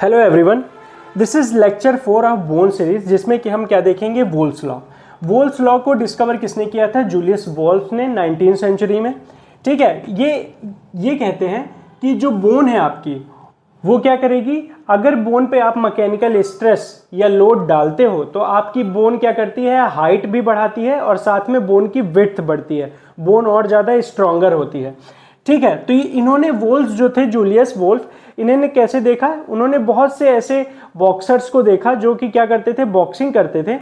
Hello everyone, this is lecture 4 of bone series, जिसमें कि हम क्या देखेंगे, वोल्स लॉ। वोल्स लॉ को डिस्कवर किसने किया था? जूलियस वोल्फ ने 19वीं सेंचुरी में। ठीक है, ये कहते हैं कि जो बोन है आपकी, वो क्या करेगी, अगर बोन पे आप मैकेनिकल स्ट्रेस या लोड डालते हो तो आपकी बोन क्या करती है, हाइट भी बढ़ाती है और साथ में बोन की विड्थ बढ़ती है, बोन और ज़्यादा स्ट्रॉन्गर होती है। ठीक है, तो इन्होंने वोल्फ जो थे, जूलियस वोल्फ, इन्होंने कैसे देखा? उन्होंने बहुत से ऐसे बॉक्सर्स को देखा जो कि क्या करते थे, बॉक्सिंग करते थे,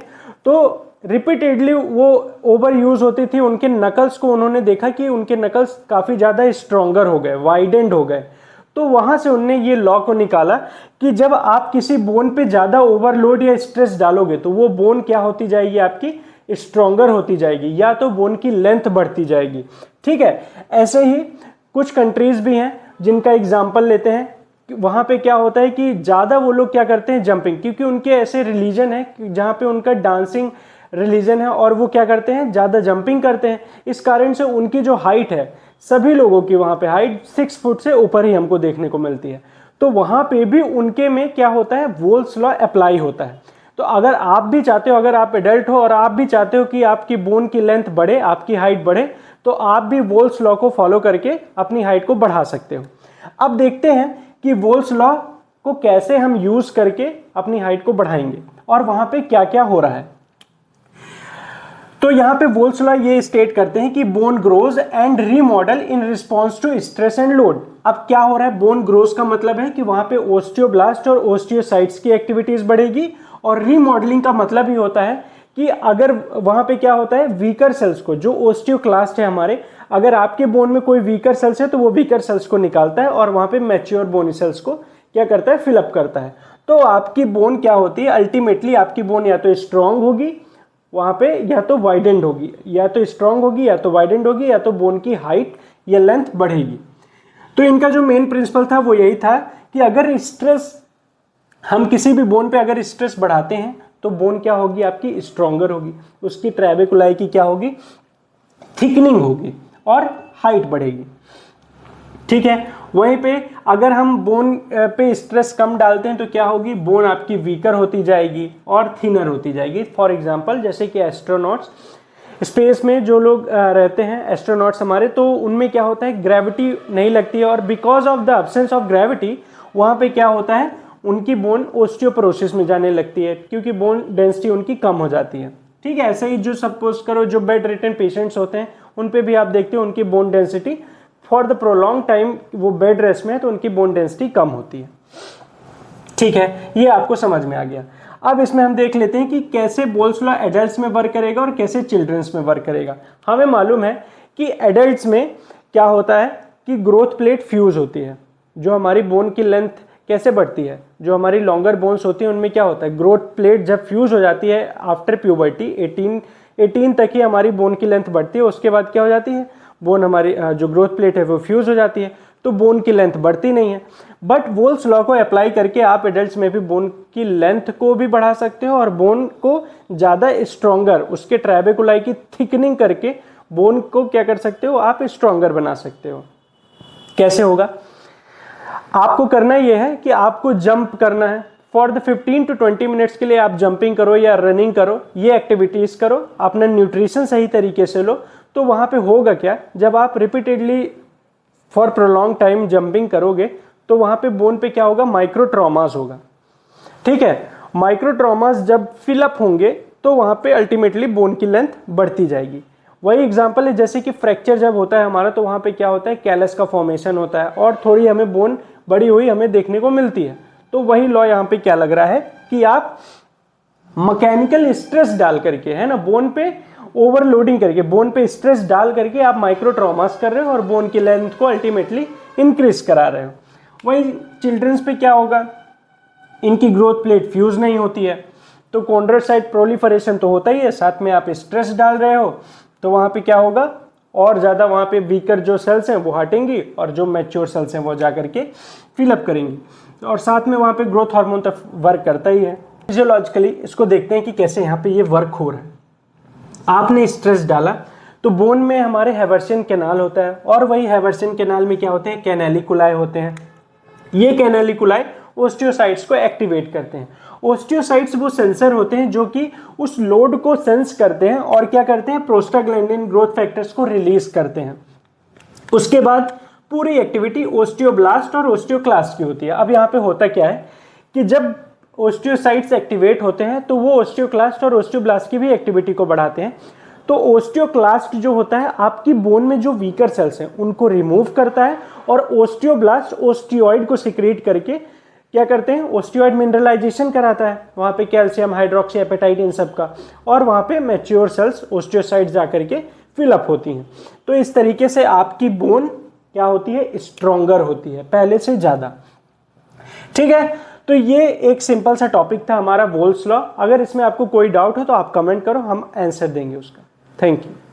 तो रिपीटेडली वो ओवर यूज होती थी। उनके नकल्स को उन्होंने देखा कि उनके नकल्स काफ़ी ज़्यादा स्ट्रॉन्गर हो गए, वाइडेंड हो गए। तो वहाँ से उनने ये लॉ को निकाला कि जब आप किसी बोन पे ज़्यादा ओवरलोड या स्ट्रेस डालोगे तो वो बोन क्या होती जाएगी, आपकी स्ट्रॉन्गर होती जाएगी, या तो बोन की लेंथ बढ़ती जाएगी। ठीक है, ऐसे ही कुछ कंट्रीज भी हैं जिनका एग्जाम्पल लेते हैं। वहाँ पे क्या होता है कि ज़्यादा वो लोग क्या करते हैं, जंपिंग, क्योंकि उनके ऐसे रिलीजन है जहाँ पे उनका डांसिंग रिलीजन है और वो क्या करते हैं, ज़्यादा जंपिंग करते हैं। इस कारण से उनकी जो हाइट है, सभी लोगों की वहाँ पे हाइट 6 फुट से ऊपर ही हमको देखने को मिलती है। तो वहाँ पे भी उनके में क्या होता है, वोल्स लॉ अप्लाई होता है। तो अगर आप भी चाहते हो, अगर आप एडल्ट हो और आप भी चाहते हो कि आपकी बोन की लेंथ बढ़े, आपकी हाइट बढ़े, तो आप भी वोल्स लॉ को फॉलो करके अपनी हाइट को बढ़ा सकते हो। अब देखते हैं कि वोल्स लॉ को कैसे हम यूज करके अपनी हाइट को बढ़ाएंगे और वहां पे क्या क्या हो रहा है। तो यहां पे वोल्स लॉ ये स्टेट करते हैं कि bone grows and remodel in response to stress and load. अब क्या हो रहा है, बोन ग्रोज का मतलब है कि वहां पे ओस्टियोब्लास्ट और ओस्टियोसाइट्स की एक्टिविटीज बढ़ेगी, और रीमॉडलिंग का मतलब ही होता है कि अगर वहां पे क्या होता है, वीकर सेल्स को, जो ओस्टियोक्लास्ट है हमारे, अगर आपके बोन में कोई वीकर सेल्स है तो वो वीकर सेल्स को निकालता है और वहां पे मैच्योर बोनी सेल्स को क्या करता है, फिलअप करता है। तो आपकी बोन क्या होती है, अल्टीमेटली आपकी बोन या तो स्ट्रांग होगी वहां पे, या तो वाइडेंड होगी, या तो स्ट्रांग होगी या तो वाइडेंड होगी, या तो बोन की हाइट या लेंथ बढ़ेगी। तो इनका जो मेन प्रिंसिपल था वो यही था कि अगर स्ट्रेस, हम किसी भी बोन पे अगर स्ट्रेस बढ़ाते हैं तो बोन क्या होगी, आपकी स्ट्रॉन्गर होगी, उसकी ट्रेबेकुलाई की क्या होगी, थिकनिंग होगी और हाइट बढ़ेगी। ठीक है, वहीं पे अगर हम बोन पे स्ट्रेस कम डालते हैं तो क्या होगी, बोन आपकी वीकर होती जाएगी और थिनर होती जाएगी। फॉर एग्जांपल, जैसे कि एस्ट्रोनॉट्स, स्पेस में जो लोग रहते हैं एस्ट्रोनॉट्स हमारे, तो उनमें क्या होता है, ग्रेविटी नहीं लगती है, और because of the absence of gravity वहाँ पे क्या होता है, उनकी बोन ओस्टियोपोरोसिस में जाने लगती है, क्योंकि बोन डेंसिटी उनकी कम हो जाती है। ठीक है, ऐसे ही जो सपोज करो जो बेड रिटन पेशेंट्स होते हैं, उन पे भी आप देखते हो उनकी bone density for the prolong time वो बेड रेस्ट में है तो उनकी बोन डेंसिटी कम होती है। ठीक है, ये आपको समझ में आ गया। अब इसमें हम देख लेते हैं कि कैसे वोल्स लॉ एडल्ट्स में वर्क करेगा और कैसे चिल्ड्रंस में वर्क करेगा। हमें मालूम है कि एडल्ट्स में क्या होता है कि ग्रोथ प्लेट फ्यूज होती है। जो हमारी बोन की लेंथ कैसे बढ़ती है, जो हमारी लॉन्गर बोन्स होती हैं उनमें क्या होता है, ग्रोथ प्लेट जब फ्यूज हो जाती है आफ्टर प्यूबर्टी, 18 तक ही हमारी बोन की लेंथ बढ़ती है। उसके बाद क्या हो जाती है, बोन हमारी जो ग्रोथ प्लेट है वो फ्यूज हो जाती है, तो बोन की लेंथ बढ़ती नहीं है। बट वोल्स लॉ को अप्लाई करके आप एडल्ट्स में भी बोन की लेंथ को भी बढ़ा सकते हो और बोन को ज़्यादा स्ट्रॉन्गर, उसके ट्रेबेकुलाई की थिकनिंग करके बोन को क्या कर सकते हो, आप स्ट्रॉन्गर बना सकते हो। कैसे होगा, आपको करना यह है कि आपको जंप करना है। फॉर द 15 to 20 मिनट्स के लिए आप जंपिंग करो या रनिंग करो, ये एक्टिविटीज करो, अपना न्यूट्रिशन सही तरीके से लो। तो वहां पे होगा क्या, जब आप repeatedly for prolong time jumping करोगे तो वहां पे बोन पे क्या होगा, माइक्रो ट्रॉमास होगा। ठीक है, माइक्रो ट्रॉमास जब फिलअप होंगे तो वहां पे अल्टीमेटली बोन की लेंथ बढ़ती जाएगी। वही एग्जांपल है, जैसे कि फ्रैक्चर जब होता है हमारा तो वहां पे क्या होता है, कैलस का फॉर्मेशन होता है और थोड़ी हमें बोन बड़ी हुई हमें देखने को मिलती है। तो वही लॉ यहाँ पे क्या लग रहा है कि आप मैकेनिकल स्ट्रेस डाल करके, है ना, बोन पे ओवरलोडिंग करके, बोन पे स्ट्रेस डाल करके आप माइक्रो ट्रॉमास कर रहे हो और बोन की लेंथ को अल्टीमेटली इंक्रीज करा रहे हो। वही चिल्ड्रंस पे क्या होगा, इनकी ग्रोथ प्लेट फ्यूज नहीं होती है तो कॉन्ड्रोसाइट प्रोलिफरेशन तो होता ही है, साथ में आप स्ट्रेस डाल रहे हो तो वहां पे क्या होगा, और ज़्यादा वहाँ पे वीकर जो सेल्स हैं वो हटेंगी और जो मैच्योर सेल्स हैं वो जा करके फिलअप करेंगी, और साथ में वहाँ पे ग्रोथ हार्मोन तक वर्क करता ही है। फिजियोलॉजिकली इसको देखते हैं कि कैसे यहाँ पे ये वर्क हो रहा है। आपने स्ट्रेस डाला तो बोन में हमारे हैवर्सियन कैनाल होता है, और वही हैवर्सियन कैनाल में क्या होते हैं, कैनेलिकुलाई होते हैं। ये कैनेलिकुलाई ओस्टियोसाइट्स को एक्टिवेट करते हैं। ओस्टियोसाइट्स वो सेंसर होते हैं जो कि उस लोड को सेंस करते हैं और क्या करते हैं, प्रोस्टाग्लैंडिन ग्रोथ फैक्टर्स को रिलीज करते हैं। उसके बाद पूरी एक्टिविटी ओस्टियोब्लास्ट और ओस्टियोक्लास्ट की होती है। अब यहाँ पे होता क्या है कि जब ओस्टियोसाइट्स एक्टिवेट होते हैं तो वो ओस्टियोक्लास्ट और ओस्टियोब्लास्ट की भी एक्टिविटी को बढ़ाते हैं। तो ओस्टियोक्लास्ट जो होता है आपकी बोन में जो वीकर सेल्स हैं उनको रिमूव करता है, और ओस्टियोब्लास्ट ओस्टियोइड को सिक्रेट करके क्या करते हैं, ओस्टियोइड मिनरलाइजेशन कराता है, वहाँ पे कैल्शियम हाइड्रोक्सी एपेटाइट इन सब का, और वहाँ पे मैच्योर सेल्स ओस्टियोसाइट्स जाकर के फिलअप होती हैं। तो इस तरीके से आपकी बोन क्या होती है, स्ट्रोंगर होती है पहले से ज़्यादा। ठीक है, तो ये एक सिंपल सा टॉपिक था हमारा वोल्स लॉ। अगर इसमें आपको कोई डाउट हो तो आप कमेंट करो, हम आंसर देंगे उसका। Thank you.